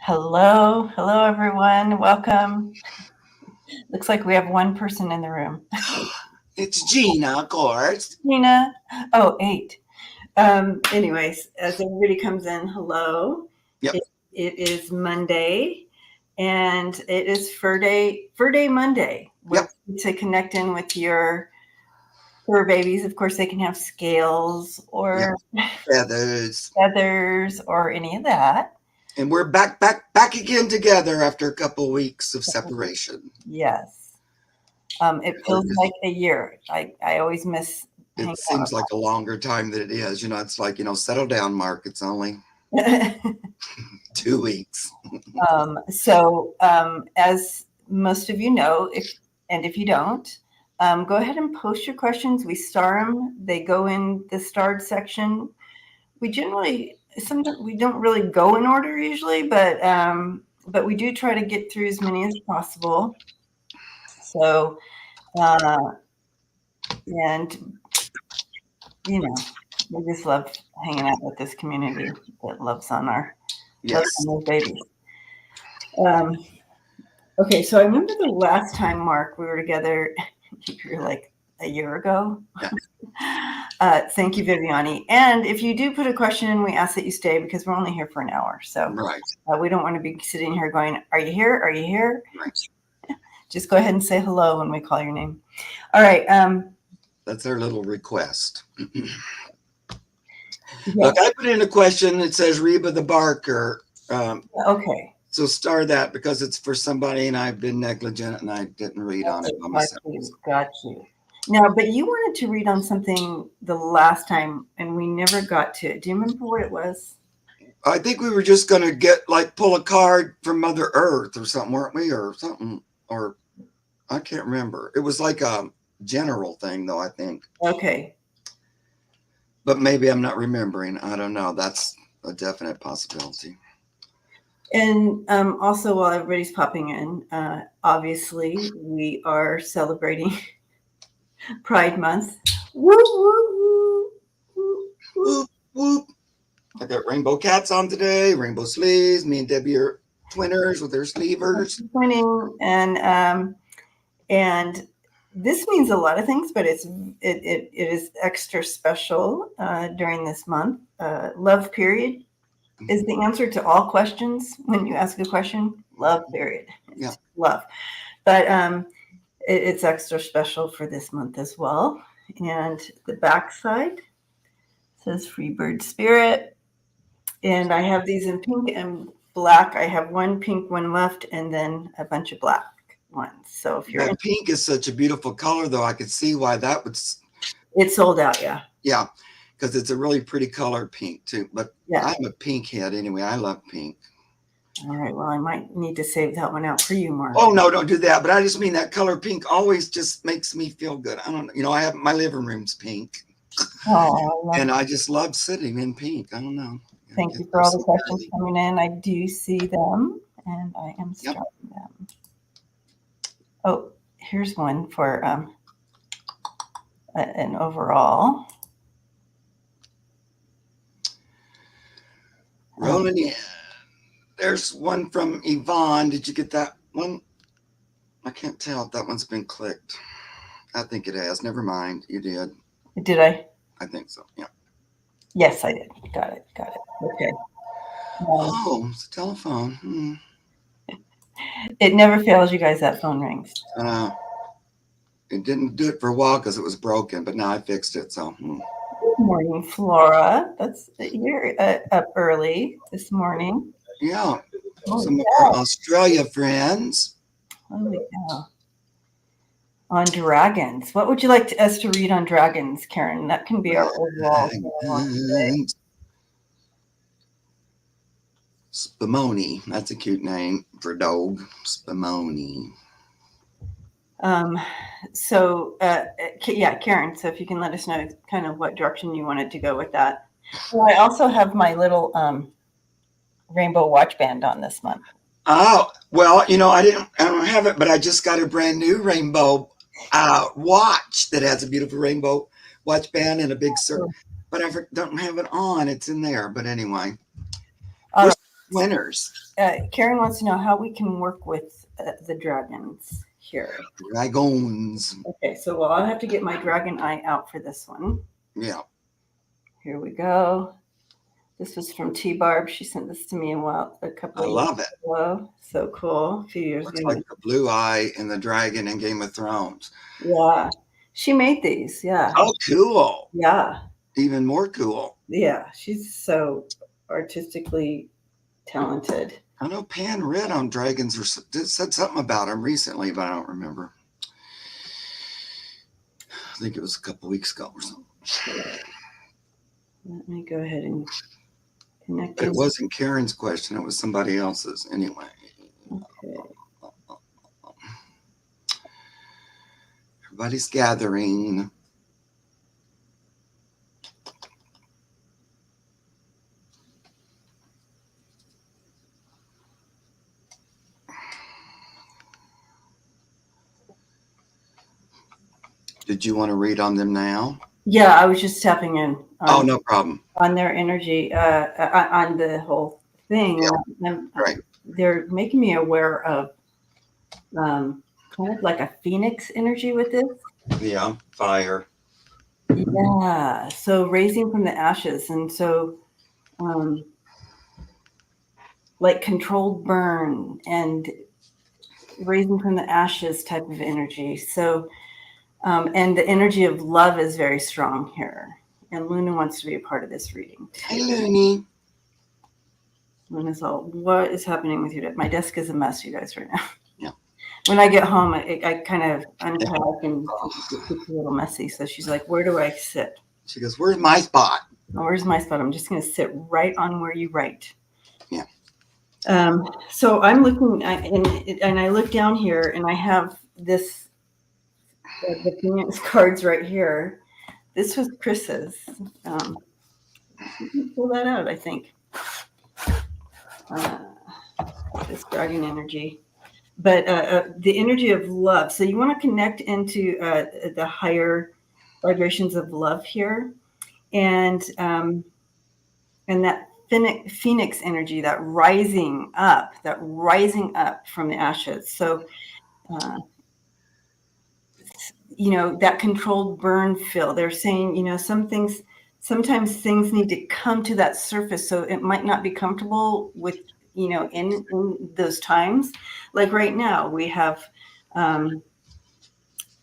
Hello, hello everyone. Welcome. Looks like we have one person in the room. It's Gina, of course. Nina. Oh, eight. Anyways, as everybody comes in, hello. Yep. It is Monday, and it is Furday Monday. We're Yep. to connect in with your fur babies. Of course, they can have scales Yep. or Feathers. feathers or any of that. And we're back again together after a couple weeks of separation. Yes. It feels like a year. I always miss It hanging seems like a longer time than it is. It's like, settle down, Mark. It's only out. 2 weeks. As most of you know, if you don't, go ahead and post your questions. We star them. They go in the starred section. We generally sometimes we don't really go in order usually, but we do try to get through as many as possible. So, and we just love hanging out with this community that loves on Yes. those babies. Okay, so I remember the last time, Mark, we were together. You were like a year ago. Yeah. Thank you, Viviani. And if you do put a question in, we ask that you stay because we're only here for an hour. So Right. We don't want to be sitting here going, "Are you here? Are you here?" Right. Just go ahead and say hello when we call your name. All right. That's our little request. Yes. Look, I put in a question that says Reba the Barker. Okay. So star that because it's for somebody and I've been negligent and I didn't read on it by myself. Got you. Now, but you wanted to read on something the last time and we never got to it. Do you remember what it was? I think we were just going to pull a card from Mother Earth or something, weren't we? Or something, or I can't remember. It was like a general thing though, I think. Okay. But maybe I'm not remembering. I don't know. That's a definite possibility. And also, while everybody's popping in, obviously, we are celebrating Pride Month. Woo, woo, woo, whoop, whoop. I got rainbow cats on today, rainbow sleeves. Me and Debbie are twinners with their sleevers. Twinning, and this means a lot of things, but it is extra special during this month. Love period is the answer to all questions when you ask a question. Love period. Yeah. Love. But it's extra special for this month as well. And the backside says Freebird Spirit. And I have these in pink and black. I have one pink one left and then a bunch of black ones. So if you're that pink is such a beautiful color though, I could see why that would. It's sold out, yeah. Yeah, because it's a really pretty color pink too. But yeah. I'm a pink head anyway. I love pink. All right. Well, I might need to save that one out for you, Mark. Oh no, don't do that. But I just mean that color pink always just makes me feel good. I don't know. I have my living room's pink. Oh, and I just love sitting in pink. I don't know. Thank you for all the questions coming in. I do see them, and I am starting them. Oh, here's one for an overall. Rolling in. There's one from Yvonne. Did you get that one? I can't tell if that one's been clicked. I think it has. Never mind. You did. Did I? I think so. Yeah. Yes, I did. Got it. Okay. Oh, it's a telephone. It never fails you guys. That phone rings. It didn't do it for a while because it was broken, but now I fixed it. So. Good morning, Flora. You're up early this morning. Yeah. Some of our Australia friends. Holy cow. On dragons. What would you like us to read on dragons, Karen? That can be our overall. Spumoni. That's a cute name for a dog. Spumoni. Karen, so if you can let us know kind of what direction you wanted to go with that. Well, I also have my little rainbow watch band on this month. Oh, well, I don't have it, but I just got a brand new rainbow watch that has a beautiful rainbow watch band and a big circle, but I don't have it on. It's in there. But anyway, Winners. Karen wants to know how we can work with the dragons here. Dragons. Okay, so well, I'll have to get my dragon eye out for this one. Yeah. Here we go. This was from T Barb. She sent this to me a couple I of love years it. ago. So cool. A few years Looks ago. like the blue eye and the dragon in Game of Thrones. Yeah. She made these. Yeah. Oh, cool. Yeah. Even more cool. Yeah. She's so artistically talented. I know Pan read on dragons or said something about them recently, but I don't remember. I think it was a couple weeks ago or something. Let me go ahead and connect. It wasn't Karen's question. It was somebody else's anyway. Okay. Everybody's gathering. Did you want to read on them now? Yeah, I was just tapping in. Oh, no problem. On their energy, on the whole thing. Yeah. Right. They're making me aware of kind of like a phoenix energy with this. Yeah, fire. Yeah, so raising from the ashes, and so like controlled burn and raising from the ashes type of energy. So and the energy of love is very strong here. And Luna wants to be a part of this reading too. Hey, Looney. Luna's all, what is happening with your desk? My desk is a mess, you guys, right now. Yeah. When I get home, I kind of unpack and it gets a little messy. So she's like, where do I sit? She goes, where's my spot? Oh, where's my spot? I'm just going to sit right on where you write. Yeah. So I'm looking, and I look down here, and I have this, the Phoenix cards right here. This was Chris's. You can pull that out, I think. This dragon energy. But the energy of love. So you want to connect into the higher vibrations of love here, and that phoenix energy, that rising up from the ashes. So, that controlled burn feel. They're saying, sometimes things need to come to that surface. So it might not be comfortable with, in those times. Like right now, we have,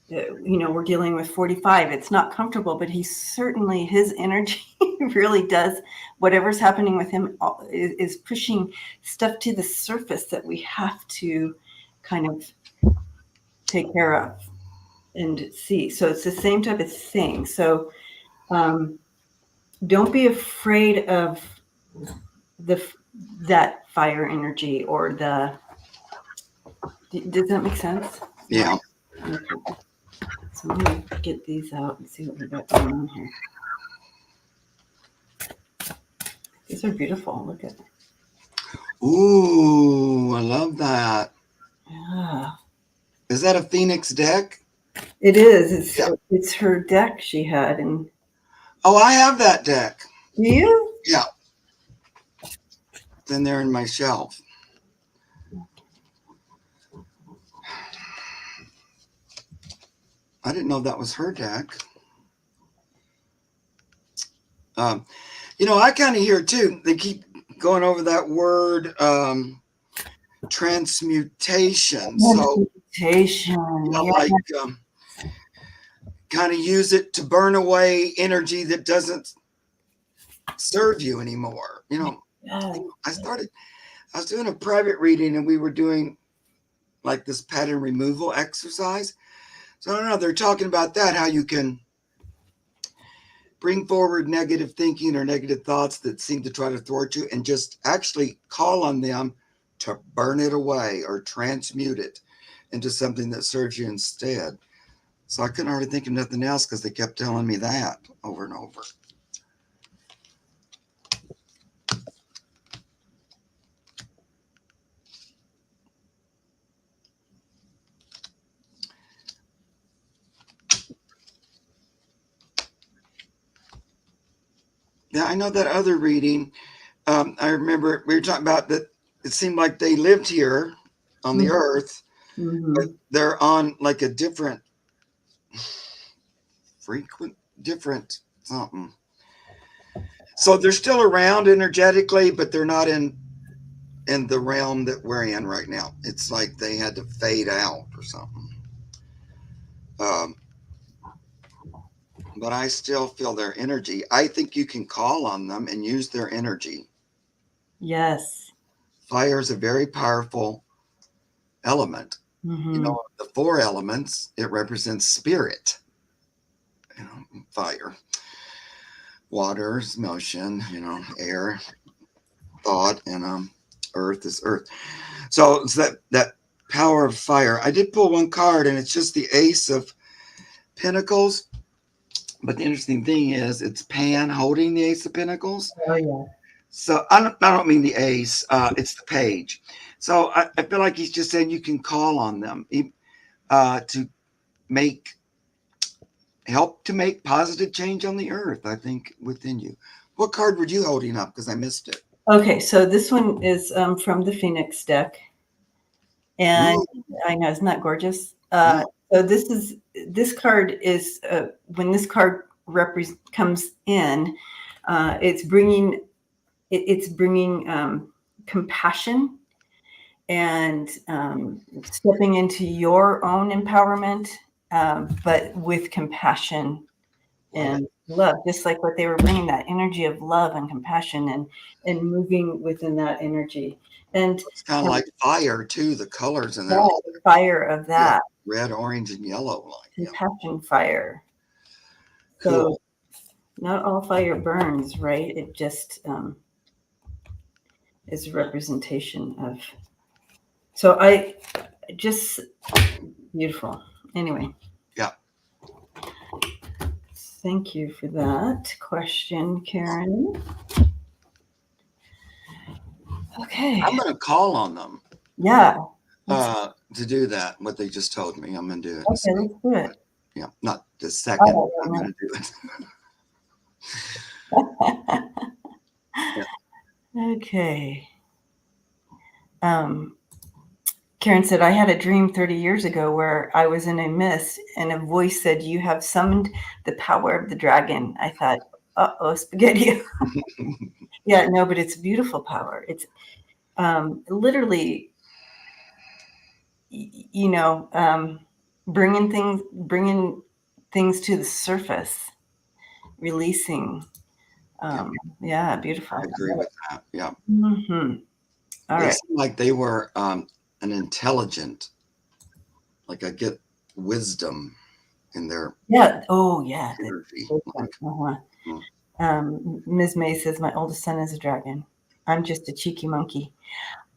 we're dealing with 45. It's not comfortable, but his energy really does, whatever's happening with him is pushing stuff to the surface that we have to kind of take care of and see. So it's the same type of thing. So don't be afraid of that fire energy or does that make sense? Yeah. Okay. So I'm going to get these out and see what we got going on here. These are beautiful. Look at them. Ooh, I love that. Yeah. Is that a Phoenix deck? It is. It's her deck she had. And oh, I have that deck. Do you? Yeah. It's in there in my shelf. I didn't know that was her deck. I kind of hear too, they keep going over that word transmutation. Transmutation. Like kind of use it to burn away energy that doesn't serve you anymore. I was doing a private reading and we were doing like this pattern removal exercise. So I don't know, they're talking about that, how you can bring forward negative thinking or negative thoughts that seem to try to thwart you and just actually call on them to burn it away or transmute it into something that serves you instead. So I couldn't hardly think of nothing else because they kept telling me that over and over. Yeah, I know that other reading I remember we were talking about that. It seemed like they lived here on the earth, but they're on like a different different something. So they're still around energetically, but they're not in the realm that we're in right now. It's like they had to fade out or something. Um, but I still feel their energy. I think you can call on them and use their energy. Yes. Fire is a very powerful element. You know, the 4 elements, it represents spirit. You know, fire, water is motion, you know, air, thought, and earth is earth. So it's that power of fire. I did pull one card, and it's just the Ace of Pentacles. But the interesting thing is, it's Pan holding the Ace of Pentacles. Oh yeah. So I don't mean the ace. It's the page. So I feel like he's just saying you can call on them to help to make positive change on the earth. I think within you. What card were you holding up? Because I missed it. Okay, so this one is from the Phoenix deck, and I know, isn't that gorgeous? So this card is when this card comes in, it's bringing compassion and stepping into your own empowerment, but with compassion and love, just like what they were bringing, that energy of love and compassion and moving within that energy. And it's kind of like fire too. The colors in there, the fire of that, red, orange, and yellow, compassion fire. Cool. So not all fire burns, right? It just is a representation of. So I just beautiful. Anyway. Yeah. Thank you for that question, Karen. Okay. I'm going to call on them. Yeah. To do that, what they just told me, I'm going to do it. Okay, let's do it. Yeah, not this second. I'm going to do it. Okay. Karen said, I had a dream 30 years ago where I was in a mist and a voice said, you have summoned the power of the dragon. I thought, uh-oh, spaghetti. Yeah, no, but it's beautiful power. It's literally, you know, bringing things to the surface, releasing. Yeah, beautiful. I agree with that. Yeah. All they right. seem like they were an intelligent, like I get wisdom in their energy. Ms. May says, my oldest son is a dragon. I'm just a cheeky monkey.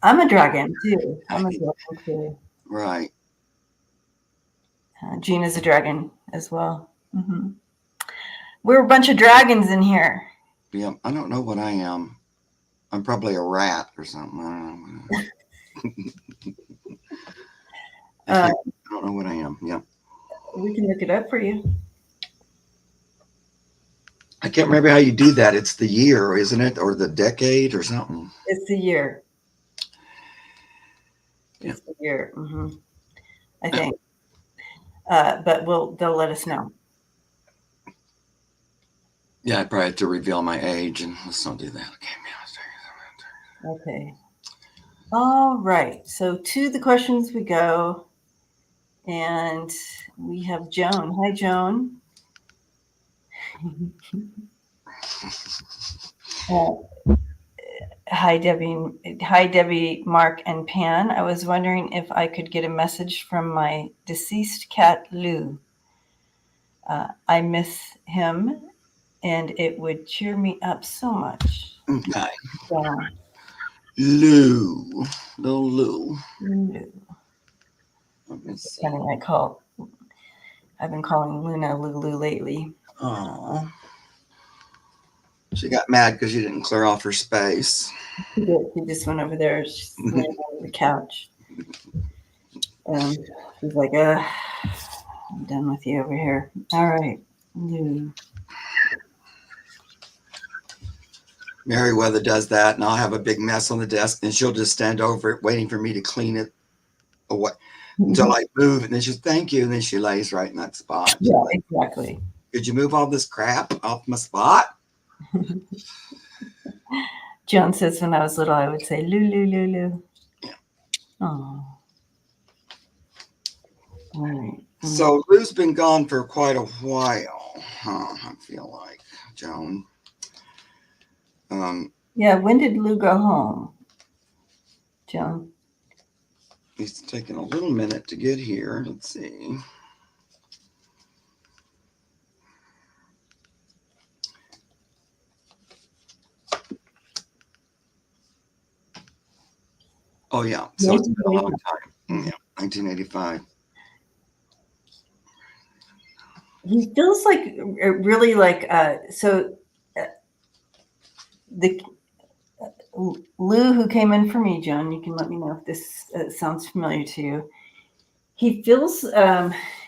I'm a dragon too. Right. Gina's a dragon as well. We're a bunch of dragons in here. Yeah, I don't know what I am. I'm probably a rat or something. I don't know. I don't know what I am. Yeah. We can look it up for you. I can't remember how you do that. It's the year, isn't it? Or the decade or something. It's the year. It's the year. I think. But they'll let us know. Yeah, I probably have to reveal my age, and let's not do that. Okay. All right. So to the questions we go. And we have Joan. Hi, Joan. Hi, Debbie. Hi, Debbie, Mark, and Pan. I was wondering if I could get a message from my deceased cat, Lou. I miss him, and it would cheer me up so much. Okay. Yeah. Lou. Little Lou. I've been calling Luna Lulu lately. Oh. She got mad because you didn't clear off her space. She did. She just went over there. She's laying on the couch. She's like, I'm done with you over here. All right. Lou. Meriwether does that, and I'll have a big mess on the desk, and she'll just stand over it, waiting for me to clean it away until I move, and then she'll thank you, and then she lays right in that spot. Yeah, Like, exactly. could you move all this crap off my spot? Joan says when I was little, I would say, Lulu, Lulu. Yeah. Oh. All right. So Lou's been gone for quite a while, I feel like, Joan. Yeah, when did Lou go home, Joan? He's taking a little minute to get here. Let's see. Oh, yeah. So it's been a long time. Yeah, 1985. He feels like really like the Lou who came in for me, Joan. You can let me know if this sounds familiar to you. He feels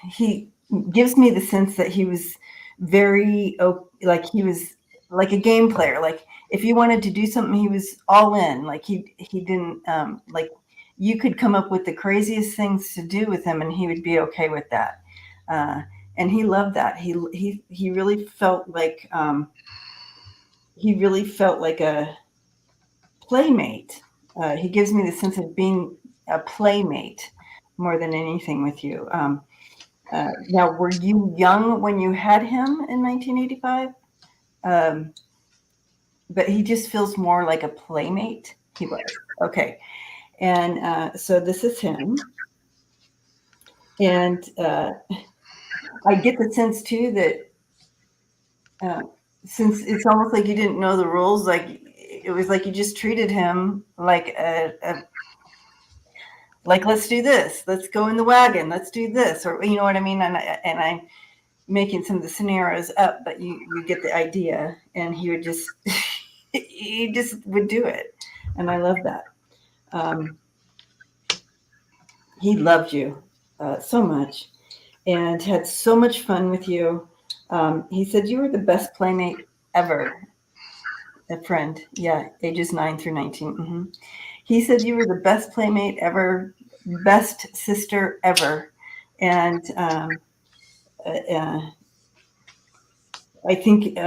he gives me the sense that he was very like he was like a game player. Like if you wanted to do something, he was all in. Like he didn't like you could come up with the craziest things to do with him, and he would be okay with that. And he loved that. He really felt like a playmate. He gives me the sense of being a playmate more than anything with you. Now, were you young when you had him in 1985? But he just feels more like a playmate. He was. Okay. And so this is him. And I get the sense, too, that since it's almost like you didn't know the rules, like it was like you just treated him like like, let's do this, let's go in the wagon, let's do this, or you know what I mean? And I'm making some of the scenarios up, but you get the idea. And he would just he just would do it, and I love that. He loved you so much and had so much fun with you. He said you were the best playmate ever. A friend, yeah, ages 9 through 19. Mm-hmm. He said you were the best playmate ever, best sister ever. And I think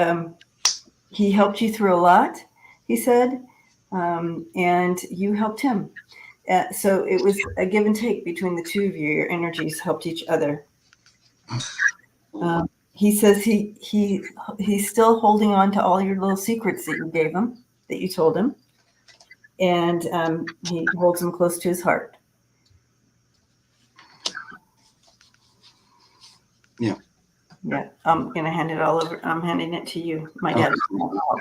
he helped you through a lot, he said, and you helped him. So it was a give and take between the two of you. Your energies helped each other. He says he's still holding on to all your little secrets that you gave him, that you told him. And he holds them close to his heart. Yeah. Yeah. I'm going to hand it all over. I'm handing it to you, my dad.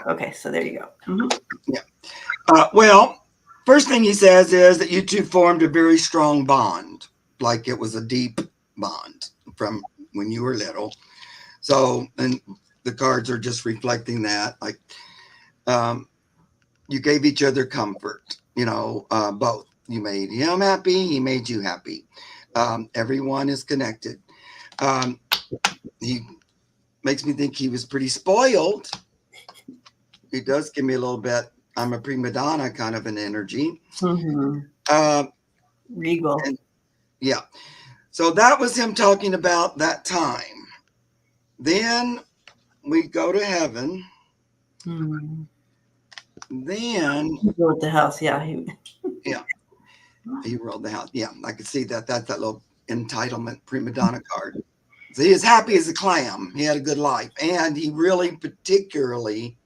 Okay. So there you go. Mm-hmm. Yeah. Well, first thing he says is that you two formed a very strong bond, like it was a deep bond from when you were little. So, and the cards are just reflecting that. Like, you gave each other comfort, both. You made him happy, he made you happy. Everyone is connected. He makes me think he was pretty spoiled. He does give me a little bit, I'm a prima donna kind of an energy. Mm-hmm. Regal. And, yeah. So that was him talking about that time. Then we go to heaven. Mm-hmm. Then he built the house. Yeah. He rolled the house. Yeah, I could see that. That's that little entitlement prima donna card. So he is happy as a clam. He had a good life. And he really particularly,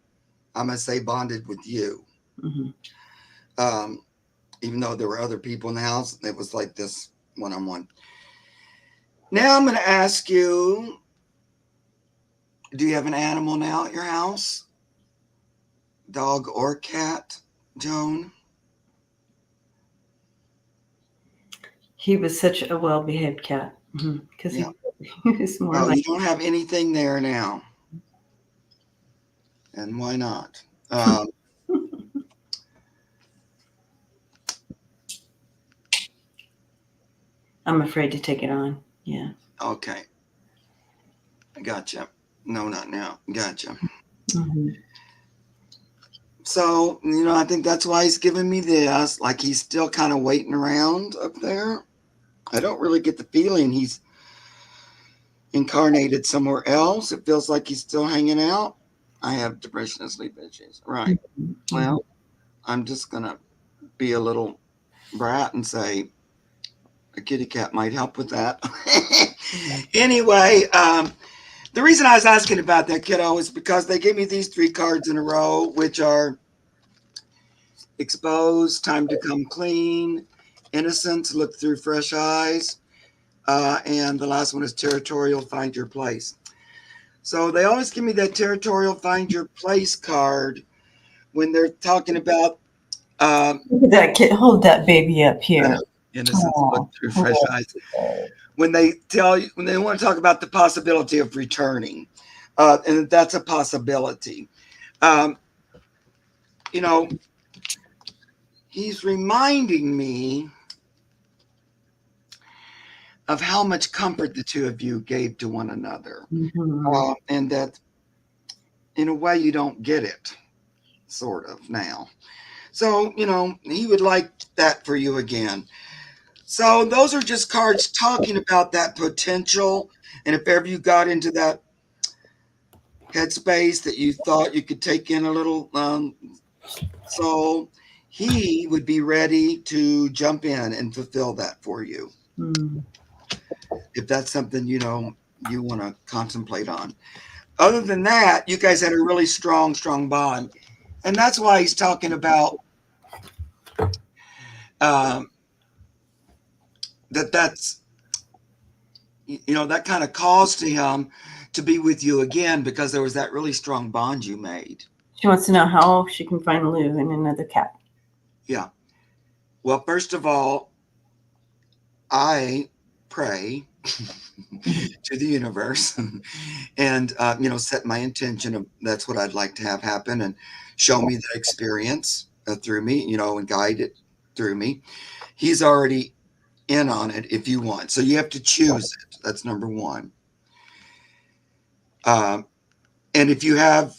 I must say, bonded with you. Mm-hmm. Even though there were other people in the house, it was like this one-on-one. Now I'm going to ask you, do you have an animal now at your house? Dog or cat, Joan? He was such a well-behaved cat. Because he was more like... you don't have anything there now. And why not? I'm afraid to take it on. Yeah. Okay. I gotcha. No, not now. Gotcha. Mm-hmm. So, I think that's why he's giving me this. Like he's still kind of waiting around up there. I don't really get the feeling he's incarnated somewhere else. It feels like he's still hanging out. I have depression and sleep issues. Right. Mhm. Well, I'm just going to be a little brat and say a kitty cat might help with that. Anyway, the reason I was asking about that, kiddo, is because they gave me these 3 cards in a row, which are exposed, time to come clean, innocence, look through fresh eyes, and the last one is territorial, find your place. So they always give me that territorial, find your place card when they're talking about Look at that kid. Hold that baby up here. innocence, look Oh, through fresh eyes. When they when they want to talk about the possibility of returning, and that's a possibility. Um, you know, he's reminding me of how much comfort the two of you gave to one another, Mhm. and that in a way you don't get it, sort of now. So he would like that for you again. So those are just cards talking about that potential, and if ever you got into that headspace that you thought you could take in a little soul, he would be ready to jump in and fulfill that for you. Mm. If that's something you want to contemplate on. Other than that, you guys had a really strong bond, and that's why he's talking about um, that's that kind of caused to him to be with you again because there was that really strong bond you made. She wants to know how she can find Lou and another cat. Yeah. Well, first of all, I pray to the universe and set my intention of that's what I'd like to have happen and show me the experience through me, and guide it through me. He's already in on it if you want, so you have to choose it. That's number one. um, and if you have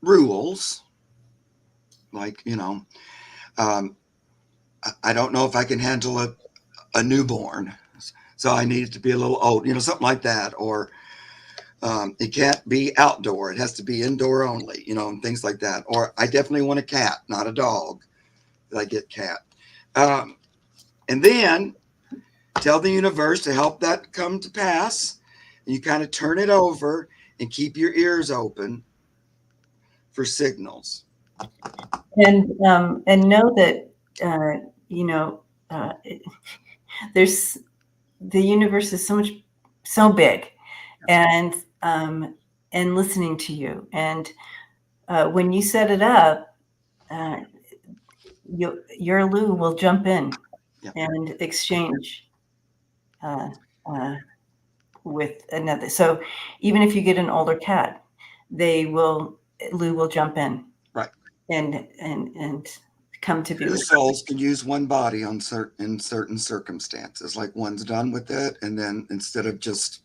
rules like um, I don't know if I can handle a newborn, so I need it to be a little old, something like that, or it can't be outdoor. It has to be indoor only, and things like that. Or I definitely want a cat, not a dog. I get cat. Um, and then tell the universe to help that come to pass. And you kind of turn it over and keep your ears open for signals. And know that uh, you know it, there's the universe is so big, and um, and listening to you. And when you set it up, uh, your Lou will jump in Yeah. and exchange uh, uh, with another. So even if you get an older cat, Lou will jump in Right. and come to be Two with. souls can use one body in certain circumstances. Like one's done with it, and then instead of just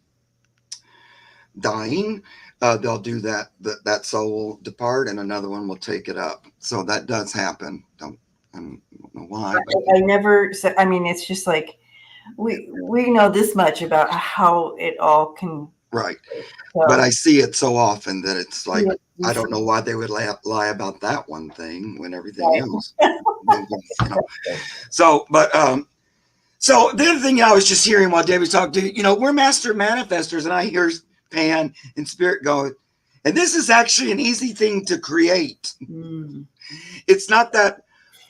dying, they'll do that. That soul will depart, and another one will take it up. So that does happen. I don't know why, but I never said. I mean, it's just like we know this much about how it all can. right. But So I see it so often that it's like yeah, I don't know why they would lie about that one thing when everything right. else. So, but so the other thing I was just hearing while Dave was talking to we're master manifestors, and I hear Pan and Spirit going, and this is actually an easy thing to create. Mm. It's not that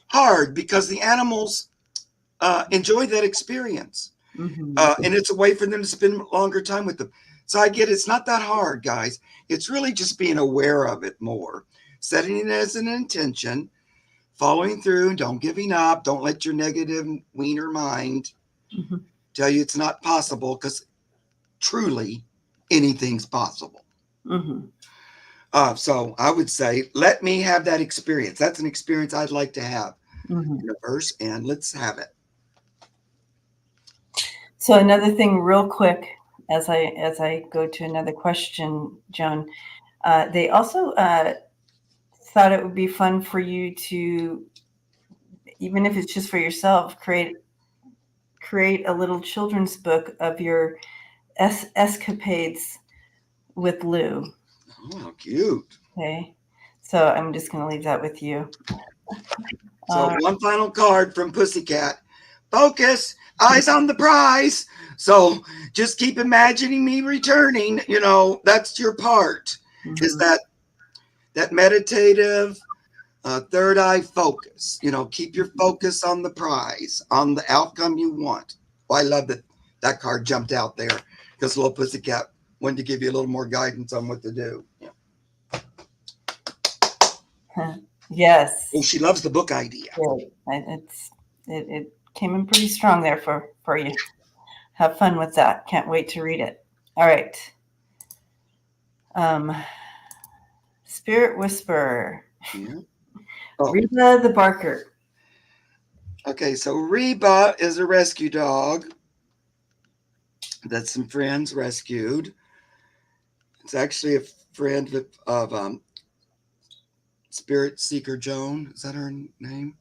hard because the animals enjoy that experience, Mm-hmm. and it's a way for them to spend longer time with them. So I get it's not that hard, guys. It's really just being aware of it more, setting it as an intention, following through, don't giving up, don't let your negative wiener mind Mm-hmm. tell you it's not possible, because truly anything's possible. Mm-hmm. So I would say, let me have that experience. That's an experience I'd like to have, Mm-hmm. universe, and let's have it. So another thing, real quick, as I go to another question, Joan, they also thought it would be fun for you to, even if it's just for yourself, create a little children's book of your escapades with Lou. Oh, how cute. Okay. So I'm just going to leave that with you. So one final card from Pussycat. Focus, eyes on the prize. So just keep imagining me returning. You know, that's your part. Is that meditative third eye focus. You know, keep your focus on the prize, on the outcome you want. Well, I love that that card jumped out there because Little Pussycat wanted to give you a little more guidance on what to do. Yeah. Yes. Oh, she loves the book idea. It came in pretty strong there for you. Have fun with that. Can't wait to read it. All right. Spirit Whisperer. Yeah. Oh. Reba the Barker. Okay, so Reba is a rescue dog that some friends rescued. It's actually a friend of Spirit Seeker Joan. Is that her name?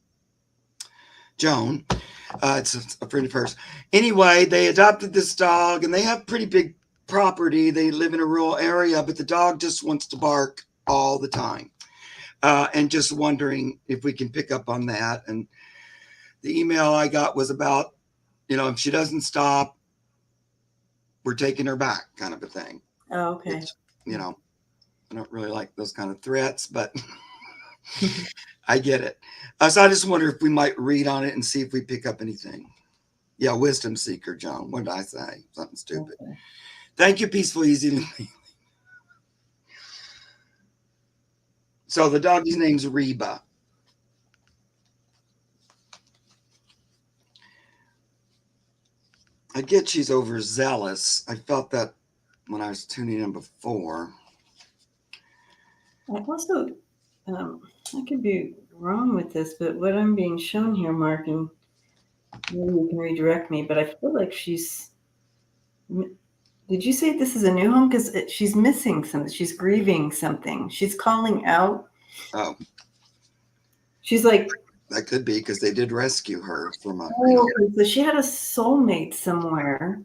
Joan. It's a friend of hers. Anyway, they adopted this dog and they have pretty big property. They live in a rural area, but the dog just wants to bark all the time. And just wondering if we can pick up on that. And the email I got was about, you know, if she doesn't stop, we're taking her back, kind of a thing. Oh, okay. Which, you know, I don't really like those kind of threats, but I get it. So I just wonder if we might read on it and see if we pick up anything. Yeah, Wisdom Seeker, John. What did I say? Something stupid. Okay. Thank you, Peaceful Easy. So the doggy's name's Reba. I get she's overzealous. I felt that when I was tuning in before. I also, I could be wrong with this, but what I'm being shown here, Mark, and maybe you can redirect me, but I feel like she's, did you say this is a new home? Because she's missing something. She's grieving something. She's calling out. Oh. She's like. That could be because they did rescue her from a. Oh, so she had a soulmate somewhere,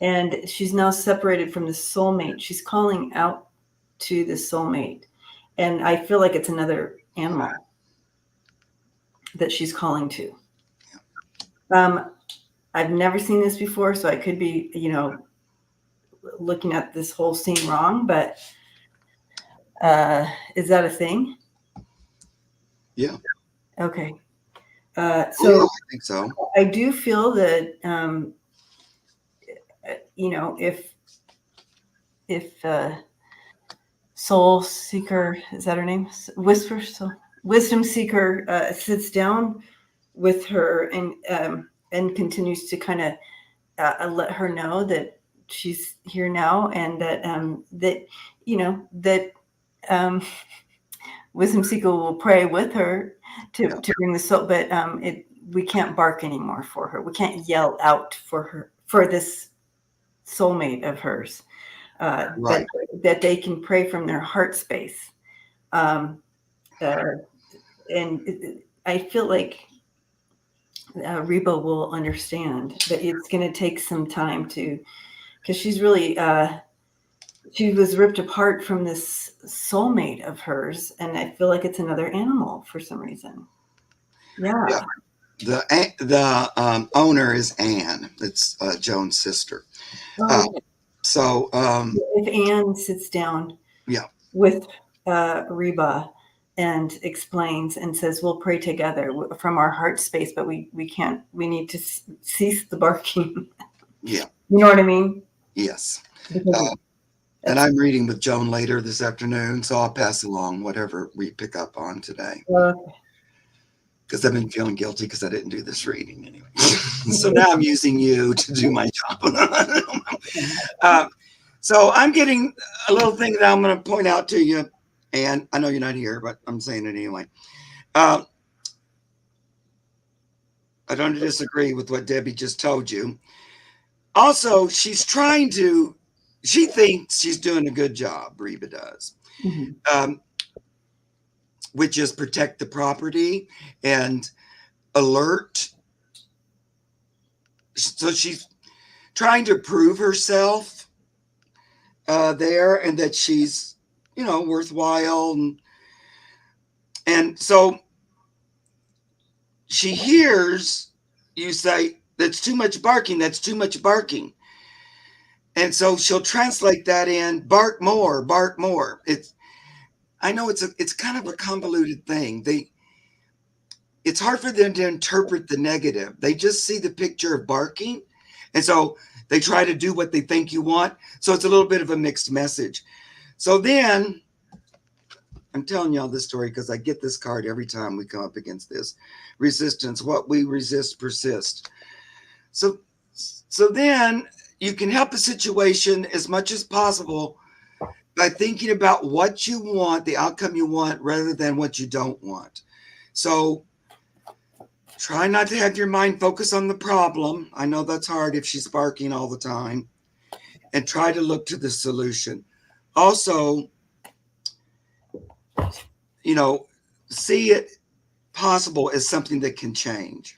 and she's now separated from the soulmate. She's calling out to the soulmate, and I feel like it's another animal that she's calling to. I've never seen this before, so I could be, you know, looking at this whole scene wrong, but is that a thing? Yeah. Okay. So I think so. I do feel that, you know, if Soul Seeker, is that her name? Wisdom Seeker sits down with her and continues to kind of let her know that she's here now, and that that, you know, that Wisdom Seeker will pray with her to bring the soul, but we can't bark anymore for her. We can't yell out for her, for this soulmate of hers. Right. that they can pray from their heart space. And I feel like Reba will understand that it's going to take some time because she's really, she was ripped apart from this soulmate of hers, and I feel like it's another animal for some reason. Yeah. The owner is Anne. It's Joan's sister. So if Anne sits down with Reba and explains and says, we'll pray together from our heart space, but we can't, we need to cease the barking. Yeah. You know what I mean? Yes. And I'm reading with Joan later this afternoon, so I'll pass along whatever we pick up on today. Okay. Because I've been feeling guilty because I didn't do this reading anyway. So now I'm using you to do my job. So I'm getting a little thing that I'm going to point out to you. And I know you're not here, but I'm saying it anyway. I don't disagree with what Debbie just told you. Also, she thinks she's doing a good job, Reba does. Mm-hmm. which is protect the property and alert. So she's trying to prove herself there, and that she's, worthwhile. And so she hears you say, that's too much barking, that's too much barking. And so she'll translate that in bark more, bark more. I know it's kind of a convoluted thing. It's hard for them to interpret the negative. They just see the picture of barking. And so they try to do what they think you want. So it's a little bit of a mixed message. So then I'm telling y'all this story because I get this card every time we come up against this. Resistance, what we resist persists. So then you can help a situation as much as possible by thinking about what you want, the outcome you want, rather than what you don't want. So try not to have your mind focus on the problem. I know that's hard if she's barking all the time. And try to look to the solution. Also, see it possible as something that can change.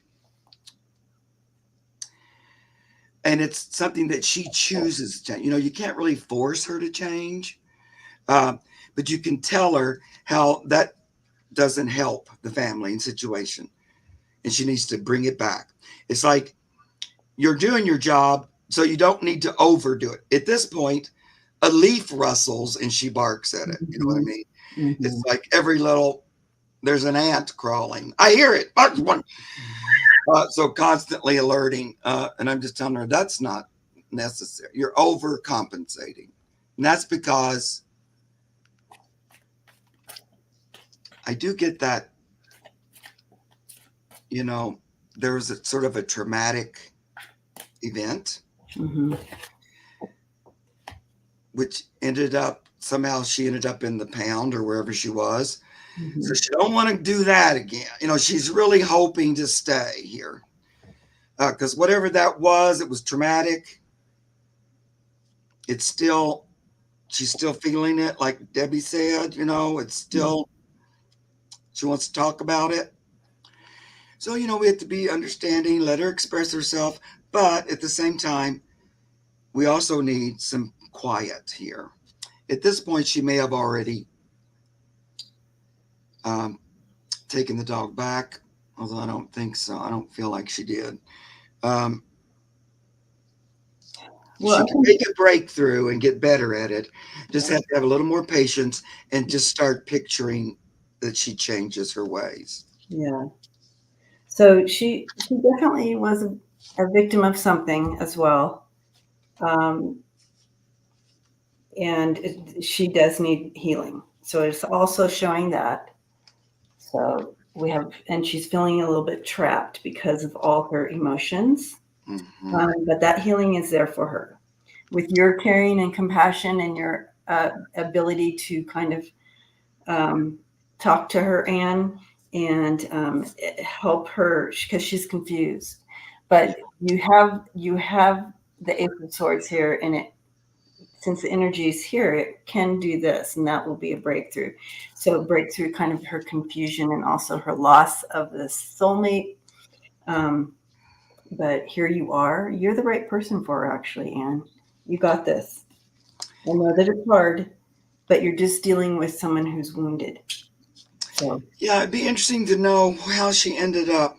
And it's something that she chooses to change. You can't really force her to change, but you can tell her how that doesn't help the family and situation. And she needs to bring it back. It's like you're doing your job, so you don't need to overdo it. At this point, a leaf rustles and she barks at it. You know what I mean? Mm-hmm. It's like there's an ant crawling. I hear it. So constantly alerting. And I'm just telling her that's not necessary. You're overcompensating. And that's because I do get that, there was a sort of a traumatic event, Mm-hmm. which somehow she ended up in the pound or wherever she was. Mm-hmm. So she don't want to do that again. She's really hoping to stay here. Because whatever that was, it was traumatic. She's still feeling it, like Debbie said, it's still, she wants to talk about it. So, we have to be understanding, let her express herself. But at the same time, we also need some quiet here. At this point, she may have already taken the dog back, although I don't think so. I don't feel like she did. She can make a breakthrough and get better at it. Just have to have a little more patience and just start picturing that she changes her ways. Yeah. So she definitely was a victim of something as well. And she does need healing. So it's also showing that. So and she's feeling a little bit trapped because of all her emotions. Mm-hmm. But that healing is there for her. With your caring and compassion and your ability to kind of talk to her, Anne, and help her because she's confused. But you have the Ace of Swords here, and since the energy is here, it can do this, and that will be a breakthrough. So breakthrough kind of her confusion and also her loss of this soulmate. But here you are. You're the right person for her, actually, Anne. You got this. I know that it's hard, but you're just dealing with someone who's wounded. So Yeah, it'd be interesting to know how she ended up.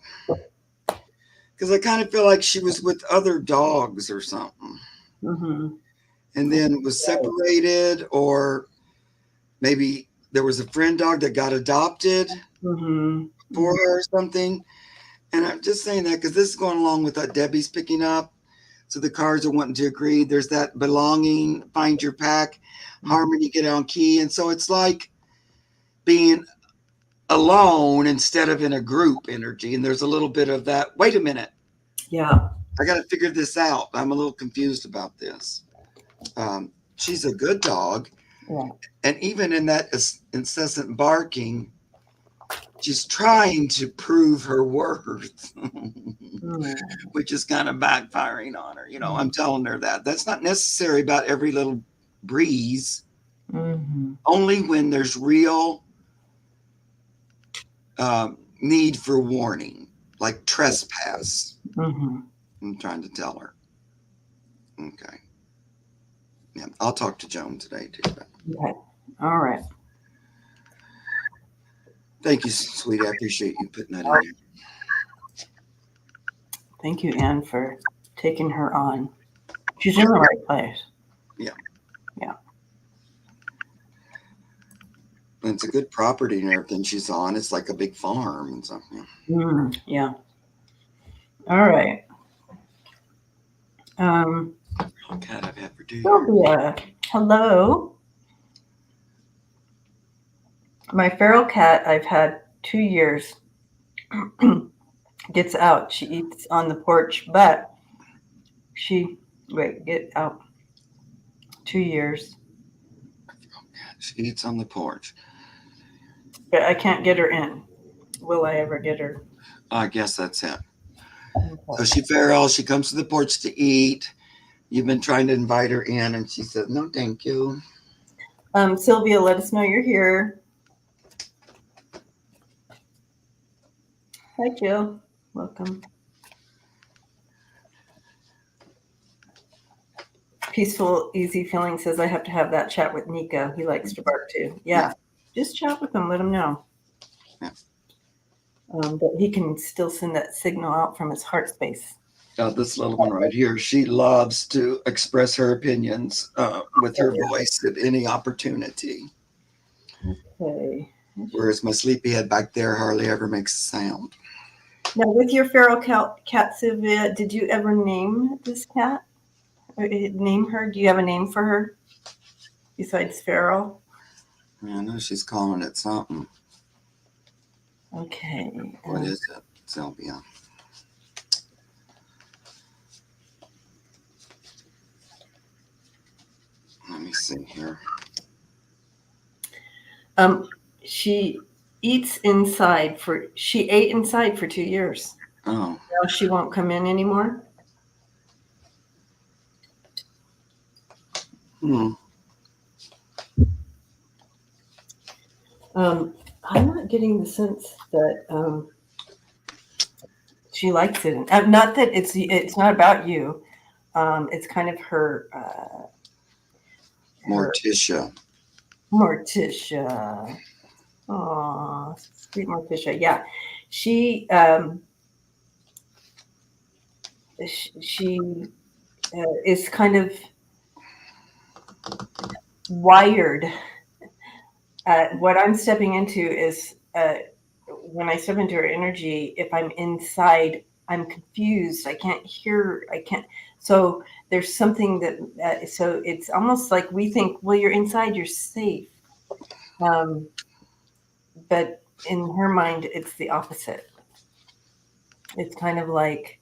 Because I kind of feel like she was with other dogs or something. Mm-hmm. And then was separated, or maybe there was a friend dog that got adopted Mm-hmm. for her or something. And I'm just saying that because this is going along with what Debbie's picking up. So the cards are wanting to agree. There's that belonging, find your pack, harmony, get on key. And so it's like being alone instead of in a group energy. And there's a little bit of that. Wait a minute. Yeah. I got to figure this out. I'm a little confused about this. She's a good dog. Yeah. And even in that incessant barking, she's trying to prove her worth, which is kind of backfiring on her. I'm telling her that's not necessary about every little breeze. Mm-hmm. Only when there's real need for warning, like trespass. Mm-hmm. I'm trying to tell her. Okay. Yeah, I'll talk to Joan today too. Okay. All right. Thank you, sweetie. I appreciate you putting that in there. Thank you, Anne, for taking her on. She's in the right place. Yeah. Yeah. And it's a good property and everything she's on. It's like a big farm and stuff. Yeah. Yeah. All right. Oh, cat I've had for 2 years. Sylvia, hello. My feral cat I've had 2 years gets out. She eats on the porch, but get out. 2 years. She eats on the porch. But I can't get her in. Will I ever get her? I guess that's it. Okay. So she feral. She comes to the porch to eat. You've been trying to invite her in, and she said, "No, thank you." Sylvia, let us know you're here. Hi, Jill. Welcome. Peaceful, Easy Feeling says I have to have that chat with Nico. He likes to bark too. Yeah. Just chat with him. Let him know. Yeah. But he can still send that signal out from his heart space. This little one right here, she loves to express her opinions with her voice at any opportunity. Okay. Whereas my sleepyhead back there hardly ever makes a sound. Now, with your feral cat, Sylvia, did you ever name this cat? Or name her? Do you have a name for her besides feral? I know she's calling it something. Okay. What is it, Sylvia? Let me see here. She eats inside she ate inside for 2 years. Oh. Now she won't come in anymore. I'm not getting the sense that she likes it. Not that it's not about you. It's kind of her. Morticia. Morticia. Aw, sweet Morticia. Yeah, she is kind of wired. What I'm stepping into is when I step into her energy, if I'm inside, I'm confused. I can't hear. I can't. So there's something that so it's almost like we think, well, you're inside, you're safe. But in her mind, it's the opposite. It's kind of like,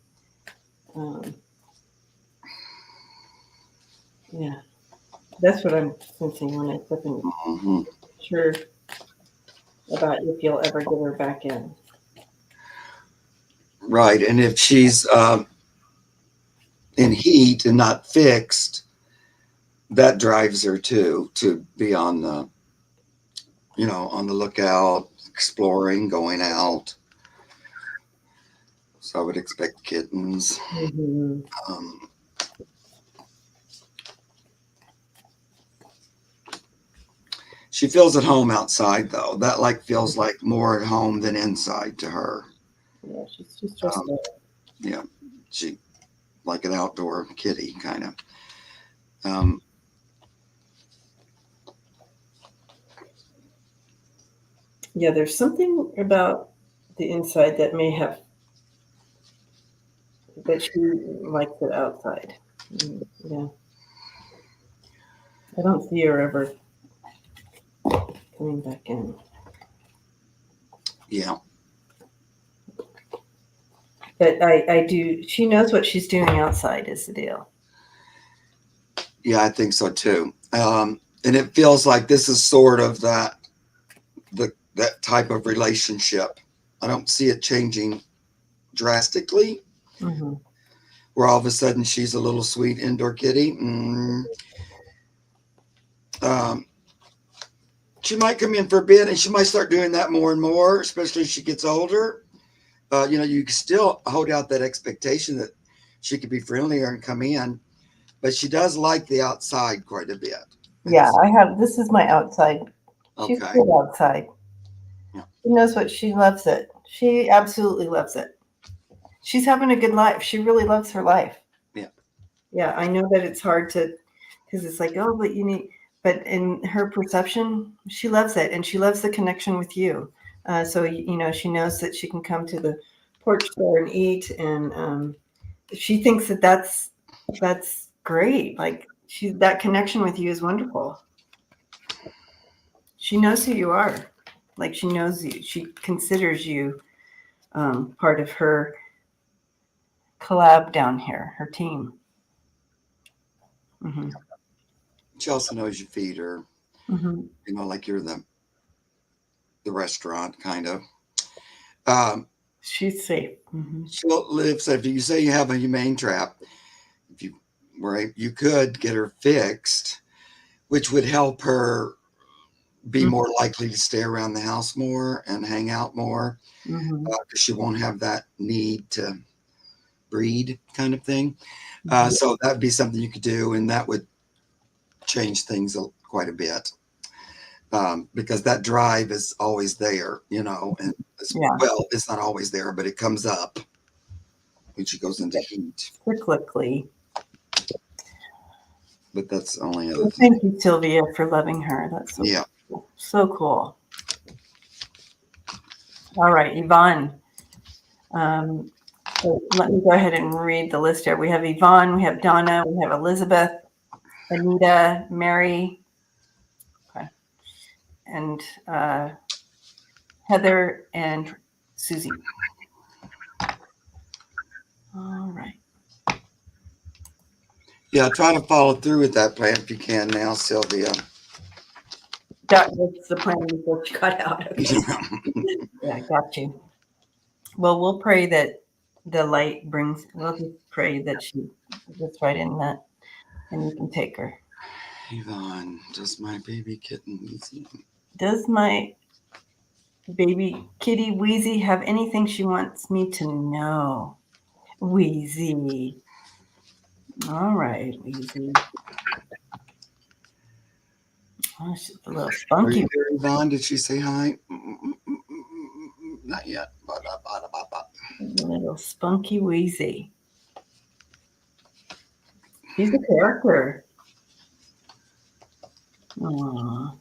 yeah, that's what I'm sensing when I step in. Mm-hmm. Sure about if you'll ever get her back in. Right, and if she's in heat and not fixed, that drives her too to be on the, on the lookout, exploring, going out. So I would expect kittens. Mm-hmm. She feels at home outside though. That feels like more at home than inside to her. Yeah, she's just yeah, she like an outdoor kitty kind of. Yeah, there's something about the inside that may have that she likes it outside. Yeah, I don't see her ever coming back in. Yeah. But I do. She knows what she's doing outside is the deal. Yeah, I think so too. And it feels like this is sort of that type of relationship. I don't see it changing drastically. Mm-hmm. Where all of a sudden she's a little sweet indoor kitty. she might come in for a bit, and she might start doing that more and more, especially as she gets older. You can still hold out that expectation that she could be friendlier and come in, but she does like the outside quite a bit. Yeah, this is my outside. She's Okay. good outside. Yeah. She knows what she loves it. She absolutely loves it. She's having a good life. She really loves her life. Yeah. Yeah, I know that it's hard because it's like, oh, but in her perception, she loves it, and she loves the connection with you. So she knows that she can come to the porch there and eat, and she thinks that that's great. Like that connection with you is wonderful. She knows who you are. Like she knows you. She considers you part of her collab down here, her team. Mm-hmm. She also knows you feed her. Mm-hmm. Like you're the restaurant kind of. She's safe. Mm-hmm. She'll live. So if you say you have a humane trap, if you could get her fixed, which would help her be more likely to stay around the house more and hang out more, because she won't have that need to breed kind of thing. So that would be something you could do, and that would change things quite a bit, because that drive is always there, and well, it's not always there, but it comes up when she goes into heat. Cyclically. But that's the only other thing. Thank you, Sylvia, for loving her. That's so cool. So cool. All right, Yvonne. So let me go ahead and read the list here. We have Yvonne, we have Donna, we have Elizabeth, Anita, Mary, and Heather and Susie. All right. Yeah, try to follow through with that plan if you can now, Sylvia. That's the plan before you got out. Okay. Yeah, I got you. Well, we'll pray that the light brings, we'll just pray that she gets right in that and you can take her. Yvonne, does my baby kitten Wheezy? Does my baby kitty Wheezy have anything she wants me to know? Wheezy. All right, Wheezy. Oh, she's a little spunky. Are you there, Yvonne? Did she say hi? Not yet. A little spunky Wheezy. She's a character. Aww.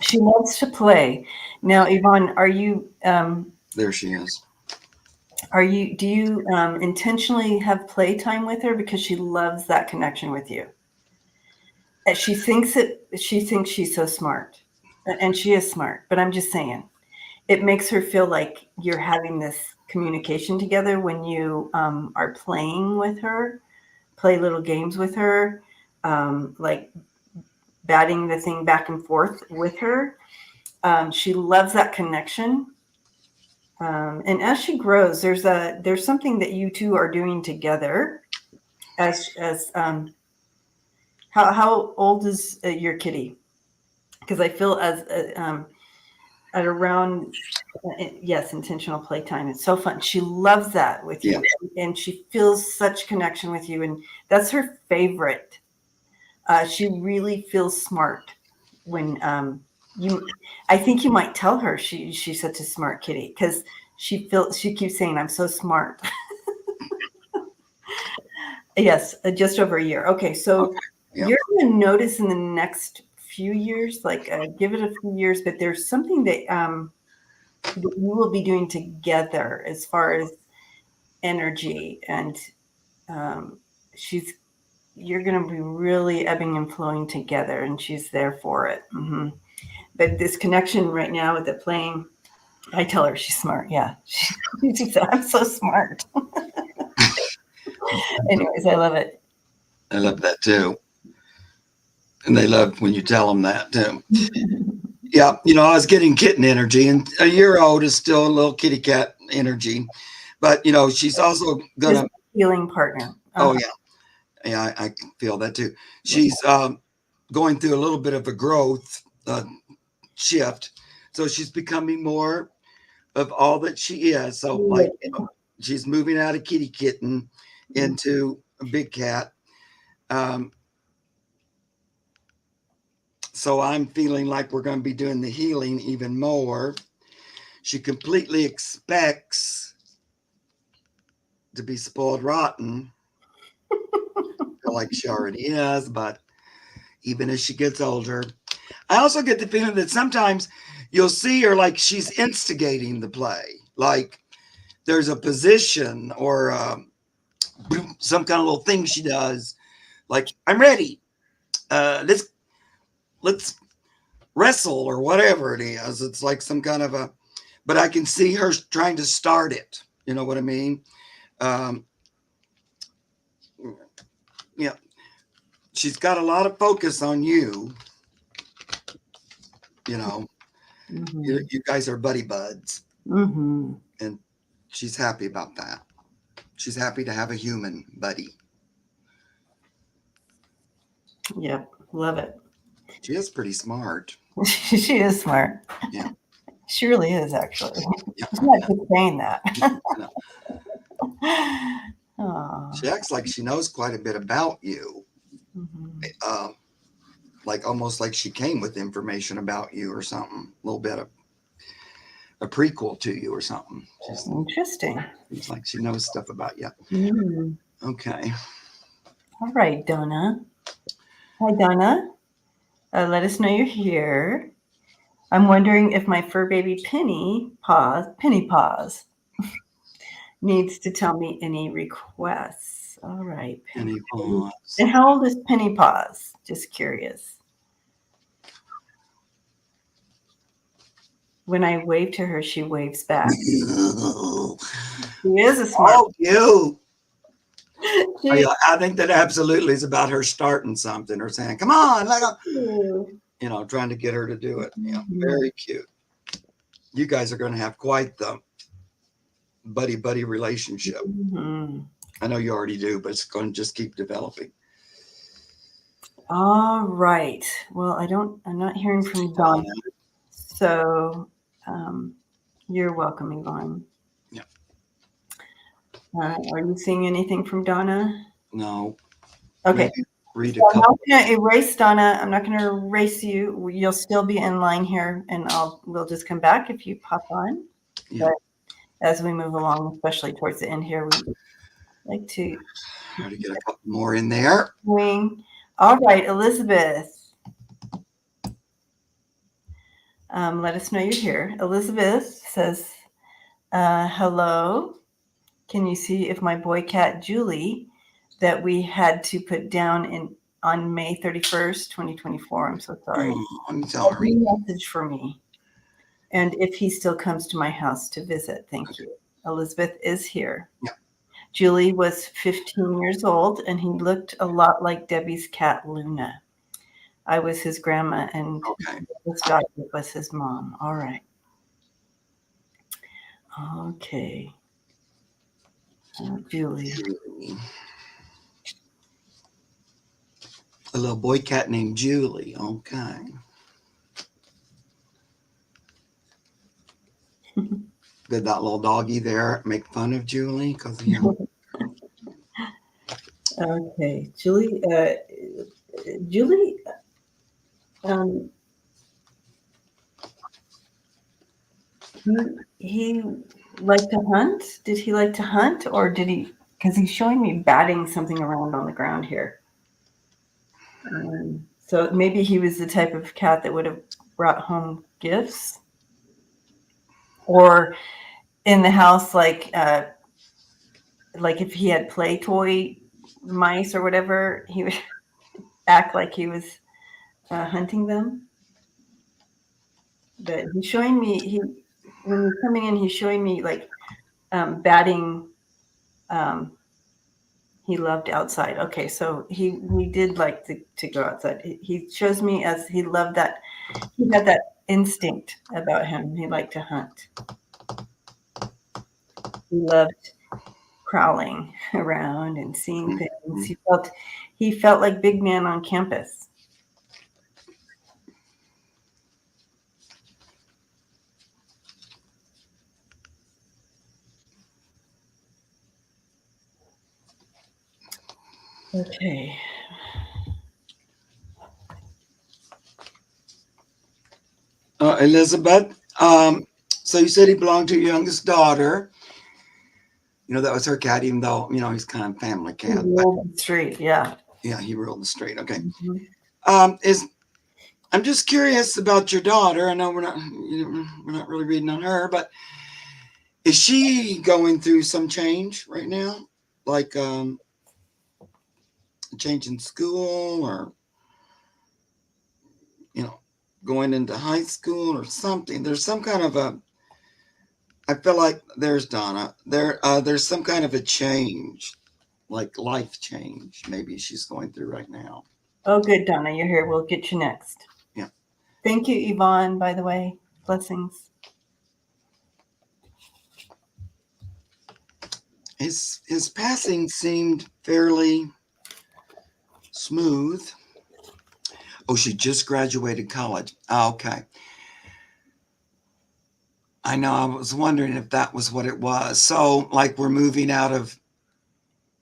She loves to play. Now, Yvonne, are you? There she is. Do you intentionally have playtime with her because she loves that connection with you? And she thinks she's so smart, and she is smart. But I'm just saying, it makes her feel like you're having this communication together when you are playing with her, play little games with her, like batting the thing back and forth with her. She loves that connection. And as she grows, there's something that you two are doing together. How old is your kitty? Because I feel at around yes, intentional playtime. It's so fun. She loves that with you, and she feels such connection with you, and that's her favorite. She really feels smart when I think you might tell her she's such a smart kitty because she keeps saying, I'm so smart. Yes, just over a year. Okay, so you're going to notice in the next few years, like give it a few years, but there's something that you will be doing together as far as energy, and you're going to be really ebbing and flowing together, and she's there for it. Mm-hmm. But this connection right now with the playing, I tell her she's smart. Yeah. She said, I'm so smart. Anyways, I love it. I love that too. And they love when you tell them that too. Yeah, I was getting kitten energy, and a year old is still a little kitty cat energy, but she's also His gonna. healing partner. Oh yeah, I can feel that too. She's going through a little bit of a growth shift, so she's becoming more of all that she is. So like she's moving out of kitty kitten into a big cat. Um, so I'm feeling like we're going to be doing the healing even more. She completely expects to be spoiled rotten. Feel like she already is, but even as she gets older, I also get the feeling that sometimes you'll see her like she's instigating the play, like there's a position or some kind of little thing she does, like I'm ready. Let's wrestle or whatever it is. It's like some kind of a, but I can see her trying to start it. You know what I mean? Um, yeah, she's got a lot of focus on you. You guys are buddy buds, and she's happy about that. She's happy to have a human buddy. Yep, love it. She is pretty smart. She is smart. Yeah, she really is actually. yeah. She's not just saying that. She acts like she knows quite a bit about you. Like almost like she came with information about you or something. A little bit of a prequel to you or something. Interesting. Seems like she knows stuff about you. Okay. All right, Donna. Hi, Donna. Let us know you're here. I'm wondering if my fur baby Penny Paws, needs to tell me any requests. All right, Penny Paws. And how old is Penny Paws? Just curious. When I wave to her, she waves back. She is a smart. Oh, cute. I think that absolutely is about her starting something or saying, "Come on, let go." Trying to get her to do it. Yeah, very cute. You guys are going to have quite the buddy relationship. I know you already do, but it's going to just keep developing. All right. Well, I'm not hearing from Donna. So you're welcome, Yvonne. Yeah. Are you seeing anything from Donna? No. Okay. Read so I'm not going to erase Donna. I'm not going to erase you. You'll still be in line here, and we'll just come back if you pop on. Yeah. But as we move along, especially towards the end here, we like to try to get a couple more in there. All right, Elizabeth. Let us know you're here. Elizabeth says, hello. Can you see if my boy cat Julie that we had to put down on May 31st, 2024? I'm so sorry. I'm sorry. Message for me. And if he still comes to my house to visit, thank you. Elizabeth is here. Yeah. Julie was 15 years old, and he looked a lot like Debbie's cat, Luna. I was his grandma, and this guy was his mom. All right. Okay. Julie. A little boy cat named Julie. Okay. Did that little doggy there make fun of Julie? Okay. Julie, he liked to hunt? Did he like to hunt, or did he? Because he's showing me batting something around on the ground here. So maybe he was the type of cat that would have brought home gifts, or in the house, like if he had play toy mice or whatever, he would act like he was hunting them. But he's showing me when he's coming in, he's showing me like batting. He loved outside. Okay, so he did like to go outside. He shows me as he loved that. He had that instinct about him. He liked to hunt. He loved prowling around and seeing things. He felt like big man on campus. Okay. Elizabeth, so you said he belonged to your youngest daughter. That was her cat, even though, he's kind of family He cat. ruled the street, yeah. Yeah, he ruled the street. Okay. Mm-hmm. I'm just curious about your daughter. I know we're not really reading on her, but is she going through some change right now? Like a change in school, or going into high school or something? There's some kind of I feel like there's Donna. There's some kind of a change, like life change. Maybe she's going through right now. Oh, good, Donna, you're here. We'll get you next. Yeah. Thank you, Yvonne, by the way. Blessings. His passing seemed fairly smooth. Oh, she just graduated college. Oh, okay. I know. I was wondering if that was what it was. So, like, we're moving out of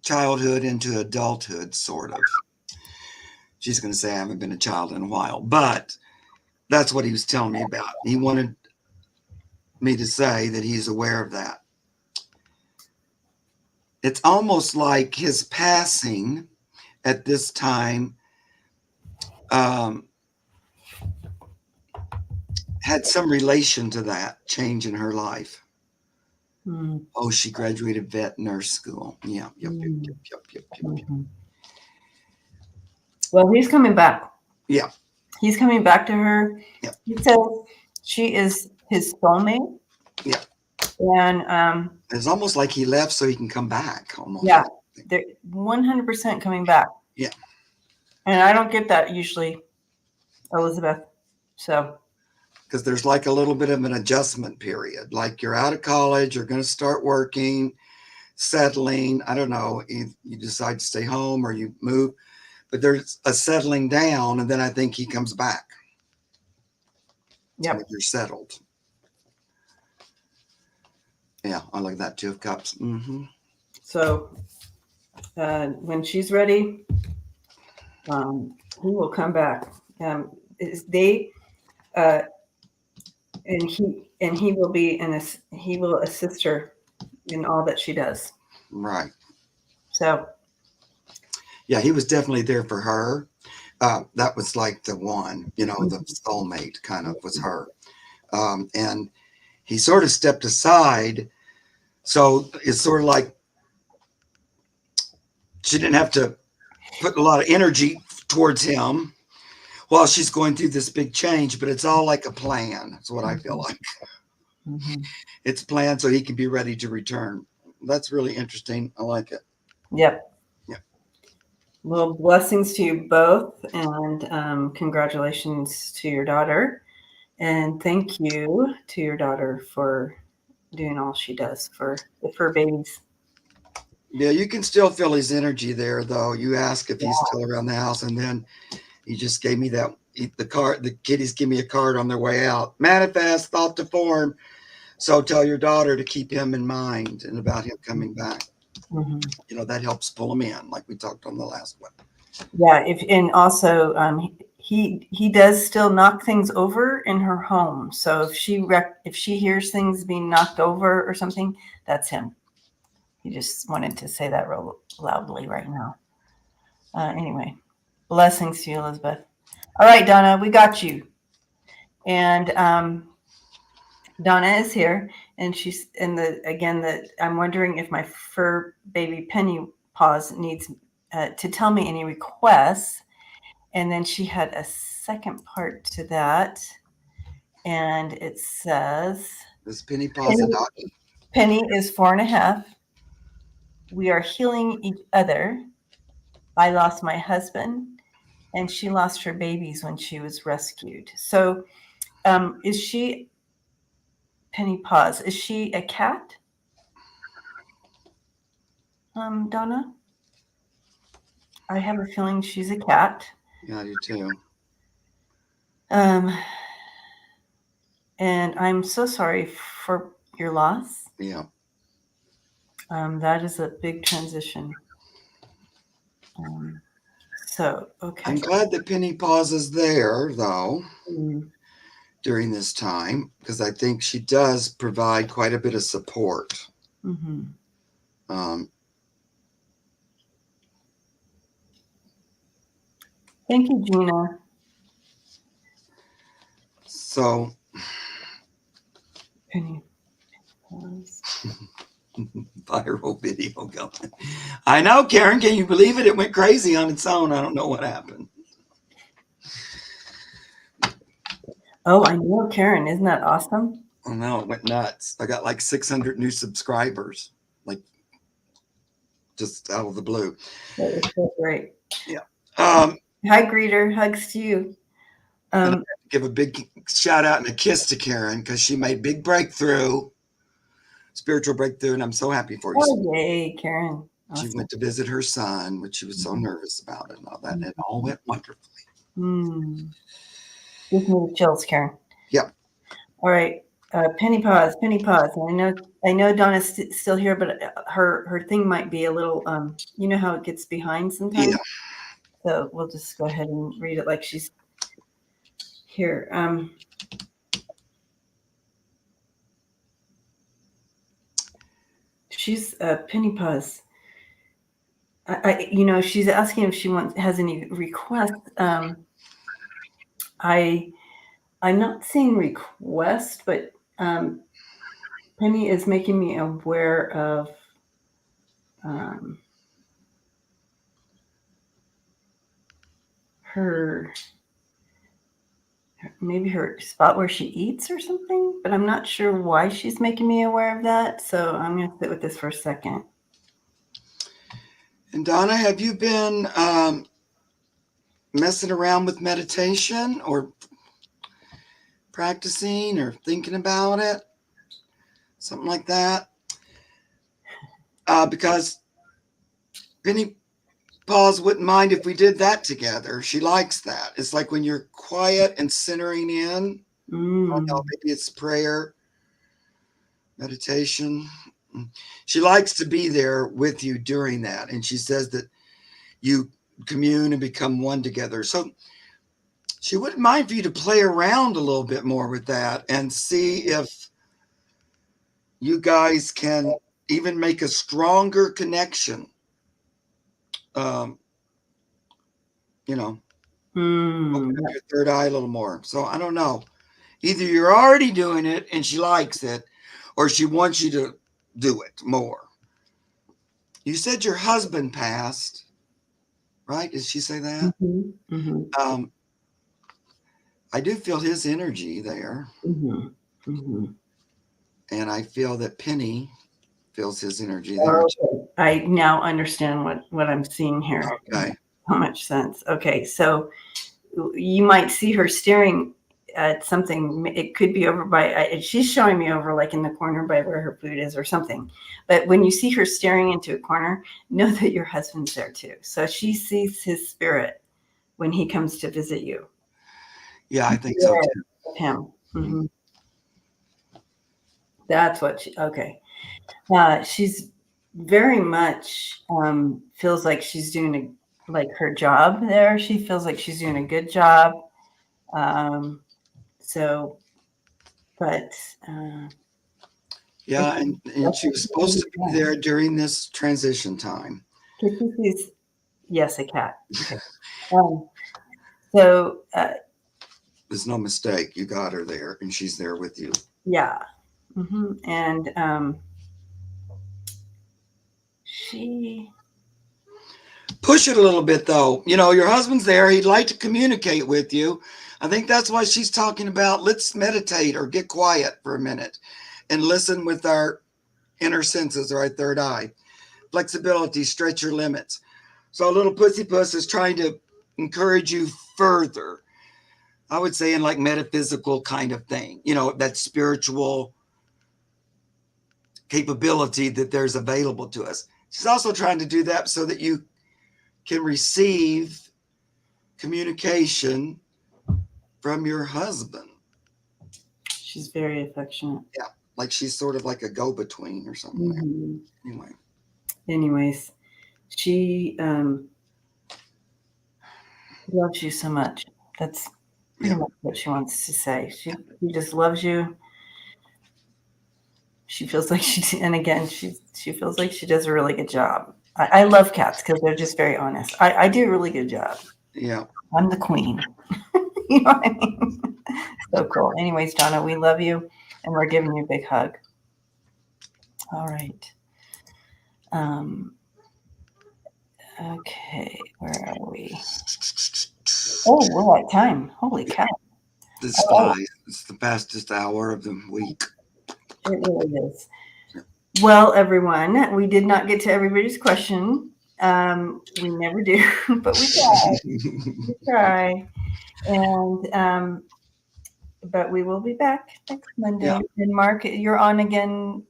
childhood into adulthood, sort of. She's going to say I haven't been a child in a while, but that's what he was telling me about. He wanted me to say that he's aware of that. It's almost like his passing at this time had some relation to that change in her life. Mm. Oh, she graduated vet nurse school. Yeah. Yep. Mm-hmm. Well, he's coming back. Yeah. He's coming back to her. Yep. He says she is his soulmate. Yeah. And it's almost like he left so he can come back. Almost. Yeah. They're 100% coming back. Yeah. And I don't get that usually, Elizabeth. So. Because there's like a little bit of an adjustment period. Like you're out of college, you're going to start working, settling. I don't know, you decide to stay home or you move, but there's a settling down, and then I think he comes back. Yeah. You're settled. Yeah, I like that. 2 of Cups. Mm-hmm. So when she's ready, he will come back. And he will be he will assist her in all that she does. Right. So. Yeah, he was definitely there for her. That was like the one, the soulmate kind of was her. And he sort of stepped aside. So it's sort of like she didn't have to put a lot of energy towards him while she's going through this big change, but it's all like a plan. That's what I feel like. Mm-hmm. It's planned so he can be ready to return. That's really interesting. I like it. Yep. Yeah. Well, blessings to you both, and congratulations to your daughter. And thank you to your daughter for doing all she does for the fur babies. Yeah, you can still feel his energy there, though. You ask if he's still around the house, and then he just gave me the kitties give me a card on their way out. Manifest, thought to form. So tell your daughter to keep him in mind and about him coming back. Mm-hmm. That helps pull him in, like we talked on the last one. Yeah, and also he does still knock things over in her home. So if she hears things being knocked over or something, that's him. He just wanted to say that real loudly right now. Anyway, blessings to you, Elizabeth. All right, Donna, we got you. And Donna is here, and she's I'm wondering if my fur baby Penny Paws needs to tell me any requests. And then she had a second part to that, and it says, "This Penny Paws adopted. Penny is 4.5. We are healing each other. I lost my husband, and she lost her babies when she was rescued. So Is she, Penny, pause. Is she a cat? Donna? I have a feeling she's a cat. Yeah, I do too. And I'm so sorry for your loss. Yeah. That is a big transition. So, okay. I'm glad that Penny Paws is there, though, Mm. during this time, because I think she does provide quite a bit of support. Mm-hmm. Thank you, Gina. So, Penny Paws. viral video going. I know, Karen. Can you believe it? It went crazy on its own. I don't know what happened. Oh, I know, Karen. Isn't that awesome? Oh no, it went nuts. I got like 600 new subscribers, like just out of the blue. That was so great. Yeah. Hi, greeter. Hugs to you. And I have to give a big shout out and a kiss to Karen because she made big breakthrough, spiritual breakthrough, and I'm so happy for you. Oh, yay, Karen. She Awesome. went to visit her son, which she was so nervous about it and all that, and it all went wonderfully. Gives me the chills, Karen. Yep. All right. Penny Paws. I know Donna's still here, but her thing might be a little, you know how it gets behind sometimes? Yeah. So we'll just go ahead and read it like she's here. She's Penny Paws. She's asking if she has any requests. I'm not seeing requests, but Penny is making me aware of her spot where she eats or something, but I'm not sure why she's making me aware of that. So I'm going to sit with this for a second. And Donna, have you been messing around with meditation or practicing or thinking about it? Something like that? Because Penny Paws wouldn't mind if we did that together. She likes that. It's like when you're quiet and centering in. I don't know, maybe it's prayer, meditation. She likes to be there with you during that. And she says that you commune and become one together. So she wouldn't mind for you to play around a little bit more with that and see if you guys can even make a stronger connection. Open up your third eye a little more. So I don't know. Either you're already doing it and she likes it, or she wants you to do it more. You said your husband passed, right? Did she say that? I do feel his energy there. And I feel that Penny feels his energy there. Okay. I now understand what I'm seeing here. Okay. So much sense. Okay. So you might see her staring at something. It could be over by, she's showing me over like in the corner by where her food is or something. But when you see her staring into a corner, know that your husband's there too. So she sees his spirit when he comes to visit you. Yeah, I think so too. Him. That's what okay. She's very much feels like she's doing her job there. She feels like she's doing a good job. Yeah, and she was supposed to be there during this transition time. Yes, a cat. Okay. So there's no mistake. You got her there, and she's there with you. Yeah. And she push it a little bit, though. Your husband's there. He'd like to communicate with you. I think that's why she's talking about let's meditate or get quiet for a minute and listen with our inner senses or our third eye. Flexibility, stretch your limits. So little pussy puss is trying to encourage you further I would say in like metaphysical kind of thing, you know, that spiritual capability that there's available to us. She's also trying to do that so that you can receive communication from your husband. She's very affectionate. Yeah, like she's sort of like a go-between or something. Mm-hmm. Anyway. Anyways, she loves you so much. That's pretty much what she wants to say. She just loves you. She feels like and again, she feels like she does a really good job. I love cats because they're just very honest. I do a really good job. Yeah. I'm the queen. You know what I mean? So cool. Anyways, Donna, we love you, and we're giving you a big hug. All right. Okay, where are we? Oh, we're at time. Holy cow. This flies. It's the fastest hour of the week. It really is. Well, everyone, we did not get to everybody's question. We never do, but we try. We try. And but we will be back next Monday. Yeah. And Mark, you're on again.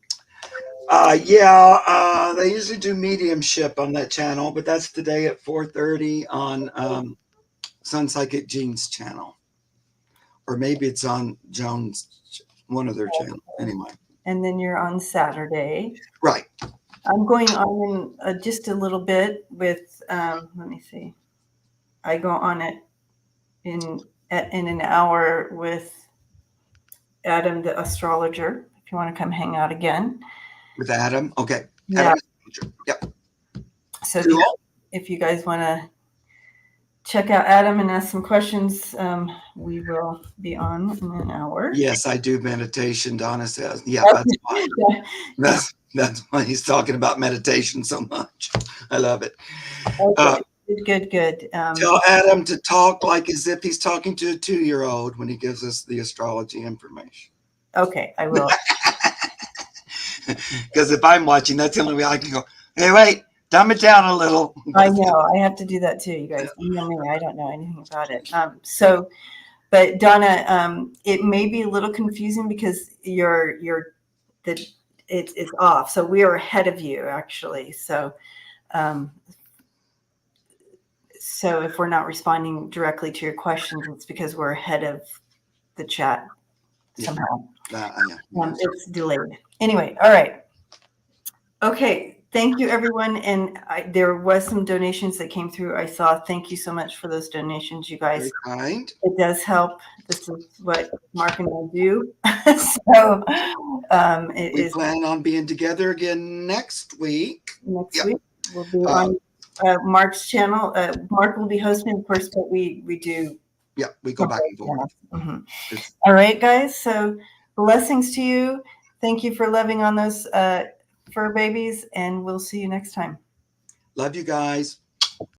They usually do mediumship on that channel, but that's today at 4:30 on Sun Psychic Jean's channel. Or maybe it's on Joan's, one of their channels. Anyway. And then you're on Saturday. Right. I'm going on in just a little bit with, let me see. I go on it in an hour with Adam, the astrologer, if you want to come hang out again. With Adam? Okay. Yeah. Adam, yep. So cool. If you guys want to check out Adam and ask some questions, we will be on in an hour. Yes, I do meditation, Donna says. Yeah, that's why. That's why he's talking about meditation so much. I love it. Okay. Good. Tell Adam to talk like as if he's talking to a 2-year-old when he gives us the astrology information. Okay, I will. Because if I'm watching, that's the only way I can go, hey, wait, dumb it down a little. I know. I have to do that too, you guys. You know me, I don't know anything about it. But Donna, it may be a little confusing because it's off. So we are ahead of you, actually. So if we're not responding directly to your questions, it's because we're ahead of the chat somehow. It's delayed. Anyway, all right. Okay. Thank you, everyone. And there was some donations that came through. I saw. Thank you so much for those donations, you guys. Very kind. It does help. This is what Mark and I do. So we plan on being together again next week. Next week we'll be on Mark's channel. Mark will be hosting, of course, but we do. Yeah, we go back and forth. Mm-hmm. All right, guys. So blessings to you. Thank you for loving on those fur babies, and we'll see you next time. Love you guys.